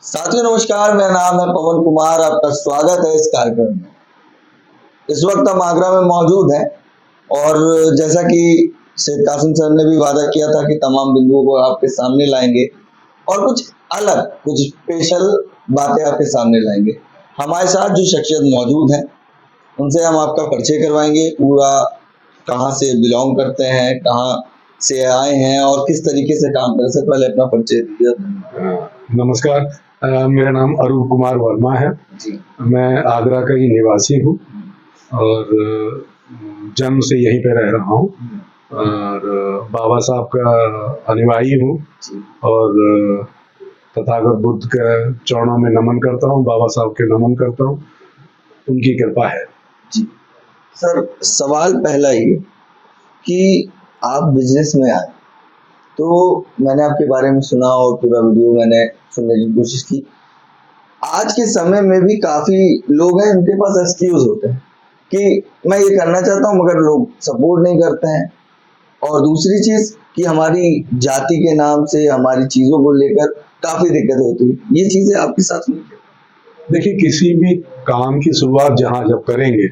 साथियों नमस्कार, मेरा नाम है पवन कुमार। आपका स्वागत है इस कार्यक्रम में। इस वक्त हम आगरा में मौजूद हैं और जैसा कि सैयद कासिम सर ने भी वादा किया था कि तमाम बिंदुओं को आपके सामने लाएंगे और कुछ अलग, कुछ स्पेशल बातें आपके सामने लाएंगे। हमारे साथ जो शख्सियत मौजूद है उनसे हम आपका परिचय करवाएंगे, पूरा कहाँ से बिलोंग करते हैं, कहाँ से आए हैं और किस तरीके से काम करते हैं। सबसे पहले अपना परिचय दीजिए। नमस्कार, मेरा नाम अरूप कुमार वर्मा है जी। मैं आगरा का ही निवासी हूँ और जन्म से यहीं पे रह रहा हूँ और बाबा साहब का अनुयायी हूँ और तथागत बुद्ध के चरणों में नमन करता हूँ, बाबा साहब के नमन करता हूँ, उनकी कृपा है। जी सर, सवाल पहला ये कि आप बिजनेस में आए तो मैंने आपके बारे में सुना और पूरा वीडियो मैंने सुनने की कोशिश की। आज के समय में भी काफी लोग हैं उनके पास एक्सक्यूज होते हैं कि मैं ये करना चाहता हूँ मगर लोग सपोर्ट नहीं करते हैं। और दूसरी चीज कि हमारी जाति के नाम से हमारी चीजों को लेकर काफी दिक्कत होती है। ये चीजें आपके साथ नहीं? देखिए, किसी भी काम की शुरुआत जहाँ जब करेंगे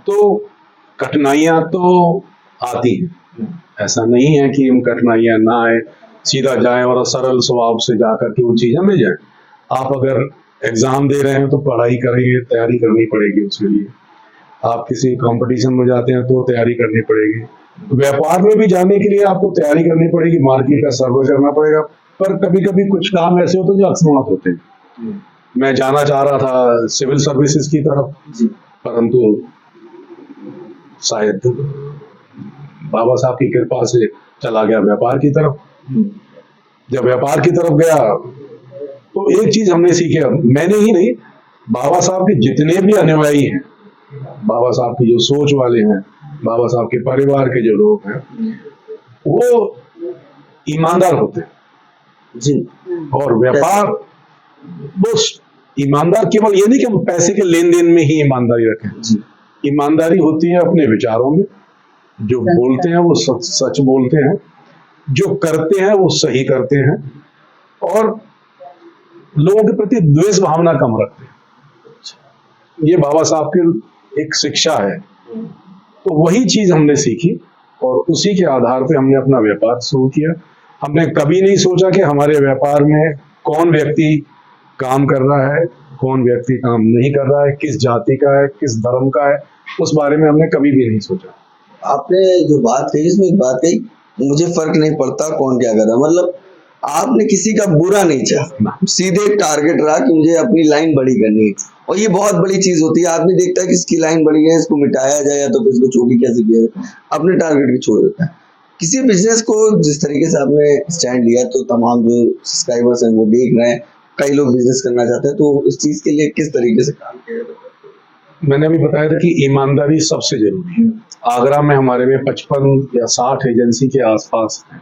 तो कठिनाइयाँ तो आती हैं। ऐसा नहीं है कि हम कठिनाइयाँ ना आए, सीधा जाएं और सरल स्वभाव से जाकर के वो चीज़ें मिल जाए। आप अगर एग्जाम दे रहे हैं तो पढ़ाई करेंगे, तैयारी करनी पड़ेगी उसके लिए। आप किसी कंपटीशन में जाते हैं तो तैयारी करनी पड़ेगी। व्यापार में भी जाने के लिए आपको तैयारी करनी पड़ेगी, मार्केट का सर्वे करना पड़ेगा। पर कभी कभी कुछ काम ऐसे होते हैं जो अकस्मात होते हैं। मैं जाना चाह रहा था सिविल सर्विसेज की तरफ, परंतु शायद बाबा साहब की कृपा से चला गया व्यापार की तरफ। जब व्यापार की तरफ गया तो एक चीज हमने सीखी, मैंने ही नहीं, बाबा साहब के जितने भी अनुयायी हैं, बाबा साहब की जो सोच वाले हैं, बाबा साहब के परिवार के जो लोग हैं, वो ईमानदार होते हैं जी। और व्यापार वो ईमानदार केवल ये नहीं कि हम पैसे के लेन देन में ही ईमानदारी रखें। ईमानदारी होती है अपने विचारों में, जो बोलते हैं वो सच बोलते हैं, जो करते हैं वो सही करते हैं और लोगों के प्रति द्वेष भावना कम रखते हैं। ये बाबा साहब की एक शिक्षा है। तो वही चीज हमने सीखी और उसी के आधार पे हमने अपना व्यापार शुरू किया। हमने कभी नहीं सोचा कि हमारे व्यापार में कौन व्यक्ति काम कर रहा है, कौन व्यक्ति काम नहीं कर रहा है, किस जाति का है, किस धर्म का है, उस बारे में हमने कभी भी नहीं सोचा। आपने जो बात कही इसमें एक बात कही, मुझे फर्क नहीं पड़ता कौन क्या कर रहा है। मतलब आपने किसी का बुरा नहीं चाहा, सीधे टारगेट रहा कि मुझे अपनी लाइन बड़ी करनी है। और ये बहुत बड़ी चीज होती है। आदमी देखता है कि इसकी लाइन बड़ी है, इसको मिटाया जाए या तो इसको छोटी कैसे किया जाए, अपने टारगेट को छोड़ देता है। किसी बिजनेस को जिस तरीके से आपने स्टैंड लिया तो तमाम जो सब्सक्राइबर्स हैं वो देख रहे हैं, कई लोग बिजनेस करना चाहते हैं, तो इस चीज के लिए किस तरीके से काम किया जाता है? मैंने अभी बताया था कि ईमानदारी सबसे जरूरी है। आगरा में हमारे में 55 या 60 एजेंसी के आसपास है,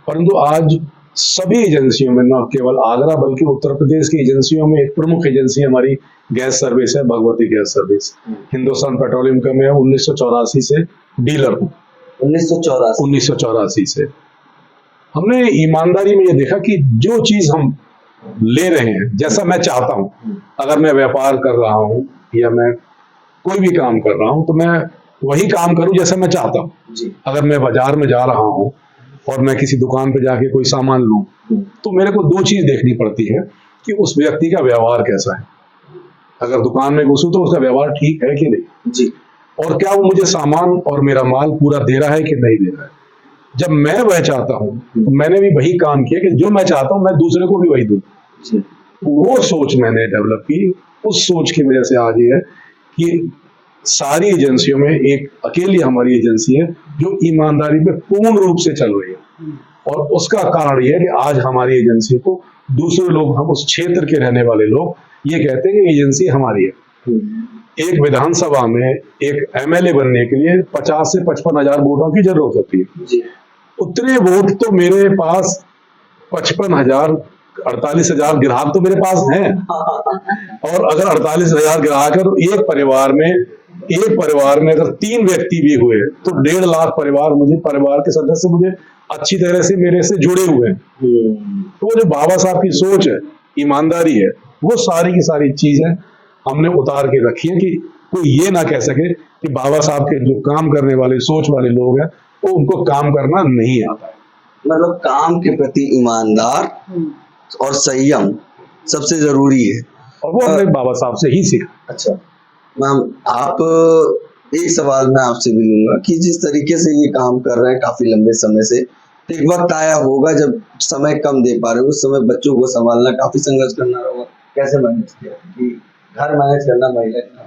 परंतु आज सभी एजेंसियों में, न केवल आगरा बल्कि उत्तर प्रदेश की एजेंसियों में एक प्रमुख एजेंसी हमारी गैस सर्विस है, Bhagwati gas service. Hindustan petroleum का मैं 1984 से डीलर हूँ। 1984 से हमने ईमानदारी में ये देखा कि जो चीज हम ले रहे हैं, जैसा मैं चाहता हूँ, अगर मैं व्यापार कर रहा हूँ या मैं कोई भी काम कर रहा हूँ तो मैं वही काम करूँ जैसा मैं चाहता हूँ। अगर मैं बाजार में जा रहा हूँ और मैं किसी दुकान पे जाके कोई सामान लूं तो मेरे को दो चीज देखनी पड़ती है कि उस व्यक्ति का व्यवहार कैसा है। अगर दुकान में घुसूं तो उसका व्यवहार ठीक है कि नहीं जी, और क्या वो मुझे सामान और मेरा माल पूरा दे रहा है कि नहीं दे रहा है। जब मैं वह चाहता हूँ तो मैंने भी वही काम किया कि जो मैं चाहता हूँ मैं दूसरे को भी वही दूं। वो सोच मैंने डेवलप की। उस सोच की वजह से आज ये है कि सारी एजेंसियों में एक अकेली हमारी एजेंसी है जो ईमानदारी पे पूर्ण रूप से चल रही है। और उसका कारण यह है कि आज हमारी एजेंसी को दूसरे लोग, हम उस क्षेत्र के रहने वाले लोग ये कहते हैं कि एजेंसी हमारी है। एक विधानसभा में एक एमएलए बनने के लिए 50 से 55 हजार वोटों की जरूरत होती है। उतने वोट तो मेरे पास 55 हजार, 48 हजार ग्राहक तो मेरे पास हैं। और अगर 48 हजार ग्राहक है तो एक परिवार में एक परिवार में अगर 3 व्यक्ति भी हुए तो 1.5 लाख परिवार के सदस्य मुझे अच्छी तरह से मेरे से जुड़े हुए हैं। तो वो जो बाबा साहब की सोच है, ईमानदारी है, वो सारी की सारी चीजें हमने उतार के रखी है कि कोई ये ना कह सके कि बाबा साहब के जो काम करने वाले सोच वाले लोग हैं वो उनको काम करना नहीं आता है। मतलब काम के प्रति ईमानदार और संयम सबसे जरूरी है, और वो हमने बाबा साहब से ही सीखा। अच्छा मैम, आप एक सवाल मैं आपसे भी लूंगा कि जिस तरीके से ये काम कर रहे हैं काफी लंबे समय से, तो एक वक्त आया होगा जब समय कम दे पा रहे हो, उस समय बच्चों को संभालना काफी संघर्ष करना होगा, कैसे मैनेज किया कि घर मैनेज करना महिला का?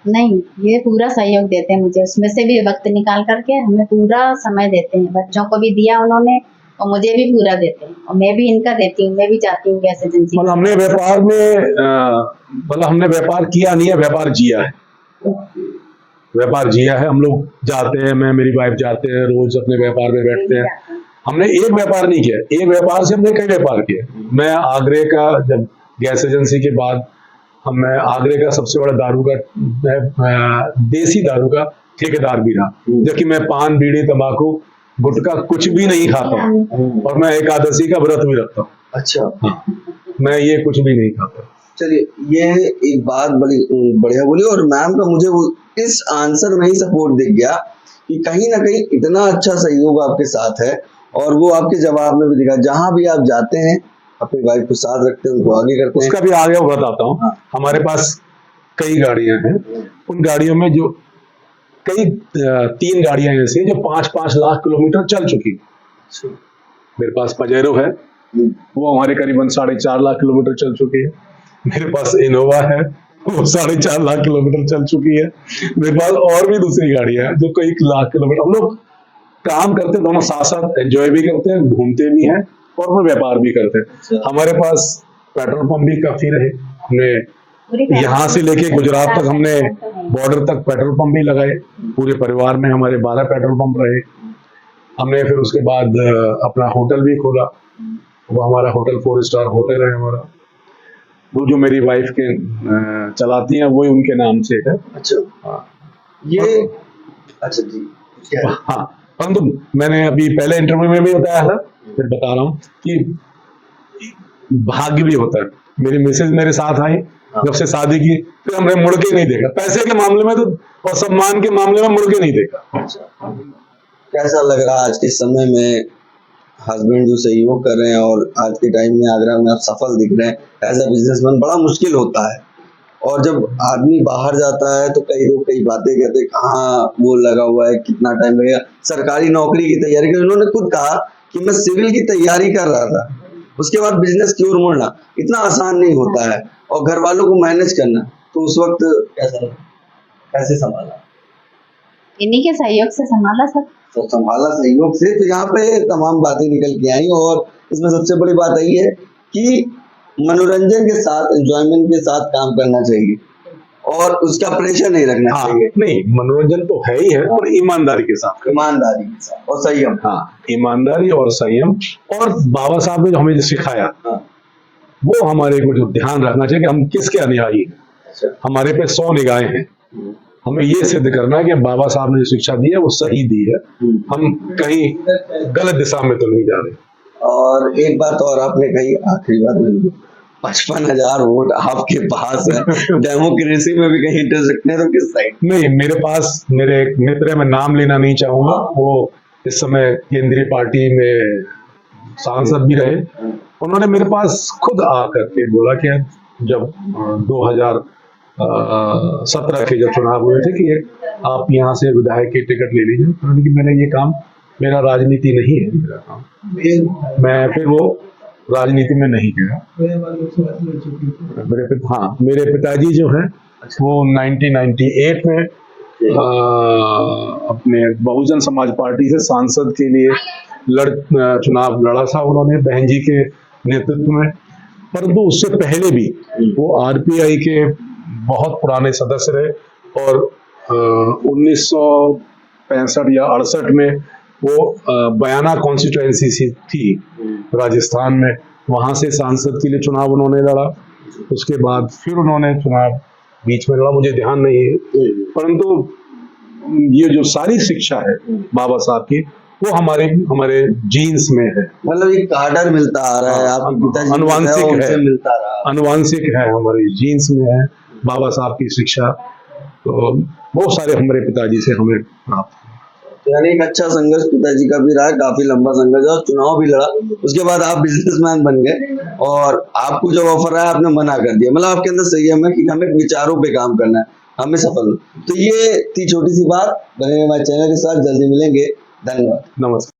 नहीं, ये पूरा सहयोग देते हैं मुझे, उसमें से भी वक्त निकाल करके हमें पूरा समय देते हैं। बच्चों को भी दिया उन्होंने और मुझे भी पूरा देते हैं, और मैं भी इनका देती हूँ। मैं भी जाती हूँ गैस एजेंसी। मतलब हमने व्यापार में हमने व्यापार किया नहीं है, व्यापार जिया है। व्यापार जिया है, हम लोग जाते हैं, मैं मेरी वाइफ जाते हैं, रोज अपने व्यापार में बैठते हैं। हमने एक व्यापार नहीं किया, एक व्यापार से हमने कई व्यापार किए। मैं आगरे का, जब गैस एजेंसी के बाद मैं आगरे का सबसे बड़ा दारू का, देसी दारू का ठेकेदार भी रहा, जबकि मैं पान, बीड़ी, तंबाकू, गुटखा कुछ भी नहीं खाता हूँ, और मैं एकादशी का व्रत भी रखता हूँ। अच्छा, हाँ, मैं ये कुछ भी नहीं खाता। चलिए, ये एक बात बड़ी बढ़िया बोली, और मैम का मुझे वो इस आंसर में ही सपोर्ट दिख गया कि कहीं ना कहीं इतना अच्छा सहयोग आपके साथ है, और वो आपके जवाब में भी दिखा। जहां भी आप जाते हैं अपनी वाइफ को साथ रखते हैं, उनको आगे करते हैं। उसका भी आगे बताता हूँ। हाँ। हमारे पास कई गाड़ियां हैं, उन गाड़ियों में जो 3 गाड़ियां ऐसी हैं जो 5-5 लाख किलोमीटर चल चुकी। मेरे पास पजेरो है, वो हमारे करीबन 4.5 लाख किलोमीटर चल चुकी है। मेरे पास इनोवा है, वो 4.5 लाख किलोमीटर चल चुकी है। मेरे पास और भी दूसरी गाड़ियां हैं जो कई लाख किलोमीटर। हम लोग काम करते हैं, दोनों साथ साथ एंजॉय भी करते हैं, घूमते भी हैं और वो व्यापार भी करते हैं। हमारे पास पेट्रोल पंप भी काफी रहे, हमने यहाँ से लेके गुजरात तक, हमने बॉर्डर तक पेट्रोल पंप भी लगाए। पूरे परिवार में हमारे 12 पेट्रोल पंप रहे। हमने फिर उसके बाद अपना होटल भी खोला, वो हमारा होटल 4 स्टार होटल है हमारा। वो जो मेरी वाइफ के चलाती हैं, वही उनके नाम से है। अच्छा, हाँ, ये अच्छा जी, हाँ। परंतु मैंने अभी पहले इंटरव्यू में भी बताया था, फिर बता रहा हूँ कि भाग्य भी होता है। मेरी मिसेज मेरे साथ आई, जब से शादी की, फिर हमने मुड़ के नहीं देखा। पैसे के मामले में तो, और सम्मान के मामले में मुड़ के नहीं देखा। कैसा लग रहा है आज के समय में हस्बैंड जो सहयोग कर रहे हैं, और आज के टाइम में आगरा में आप सफल दिख रहे हैं एज अ बिजनेसमैन? बड़ा मुश्किल होता है, और जब आदमी बाहर जाता है तो कई लोग कई बातें कहते हैं, कहाँ वो लगा हुआ है, कितना टाइम लगेगा, सरकारी नौकरी की तैयारी कर। उन्होंने खुद कहा कि मैं सिविल की तैयारी कर रहा था, उसके बाद बिजनेस की ओर मुड़ना इतना आसान नहीं होता है, और घर वालों को मैनेज करना। तो उस वक्त कैसे संभाला? इन्हीं के सहयोग से संभाला सब। तो संभाला सहयोग से, तो यहाँ पे तमाम बातें निकल के आई। और इसमें सबसे बड़ी बात यही है कि मनोरंजन के साथ, एंजॉयमेंट के साथ काम करना चाहिए, और उसका प्रेशर नहीं रखना चाहिए। नहीं, मनोरंजन तो है ही है, और ईमानदारी के साथ, ईमानदारी के साथ और संयम। हाँ, ईमानदारी और संयम। और बाबा साहब ने जो हमें सिखाया, वो हमारे को जो ध्यान रखना चाहिए कि हम किसके अनुयायी हैं। अच्छा। हमारे पे 100 निगाहें हैं, हमें ये सिद्ध करना है कि बाबा साहब ने जो शिक्षा दी है वो सही दी है, हम कहीं गलत दिशा में तो नहीं जा रहे। और एक बात और आपने कही, आखिरी बात, 55,000 वोट आपके पास है, डेमोक्रेसी में भी कहीं इंटरेस्ट रखते हैं तो किस साइड? नहीं, मेरे पास मेरे एक मित्र है, मैं नाम लेना नहीं चाहूंगा, वो इस समय केंद्रीय पार्टी में सांसद भी रहे। उन्होंने मेरे पास खुद आकर के बोला कि जब 2017 के जब चुनाव हुए थे कि आप यहाँ से विधायक की टिकट ले लीजिए। उन्होंने कि मैंने ये काम, मेरा राजनीति नहीं है मेरा काम, मैं फिर वो राजनीति में नहीं गया। मेरे पिताजी जो है वो 1998 में अपने बहुजन समाज पार्टी से सांसद के लिए चुनाव लड़ा था उन्होंने, बहन जी के नेतृत्व में। परंतु उससे पहले भी वो आरपीआई के बहुत पुराने सदस्य रहे, और 1965 या 68 में वो बयाना कॉन्स्टिट्यूएंसी थी राजस्थान में, वहां से सांसद के लिए चुनाव उन्होंने लड़ा। उसके बाद फिर उन्होंने चुनाव बीच में लड़ा मुझे ध्यान नहीं है, परंतु ये जो सारी शिक्षा है बाबा साहब की वो हमारे हमारे जीन्स में है, मतलब ये कार्डर मिलता आ रहा है, आपके पिताजी अनुवांशिक है, उनसे मिलता रहा। अनुवांशिक है, हमारे जीन्स में है बाबा साहब की शिक्षा। तो बहुत सारे हमारे पिताजी से हमें प्राप्त। तो यानी एक अच्छा संघर्ष पिताजी का भी रहा, काफी लंबा संघर्ष और चुनाव भी लड़ा, उसके बाद आप बिजनेसमैन बन गए और आपको जब ऑफर आया आपने मना कर दिया। मतलब आपके अंदर संयम है कि हमें विचारों पे काम करना है, हमें सफल। तो ये थी छोटी सी बात। बने हमारे चैनल के साथ, जल्दी मिलेंगे। धन्यवाद। नमस्कार।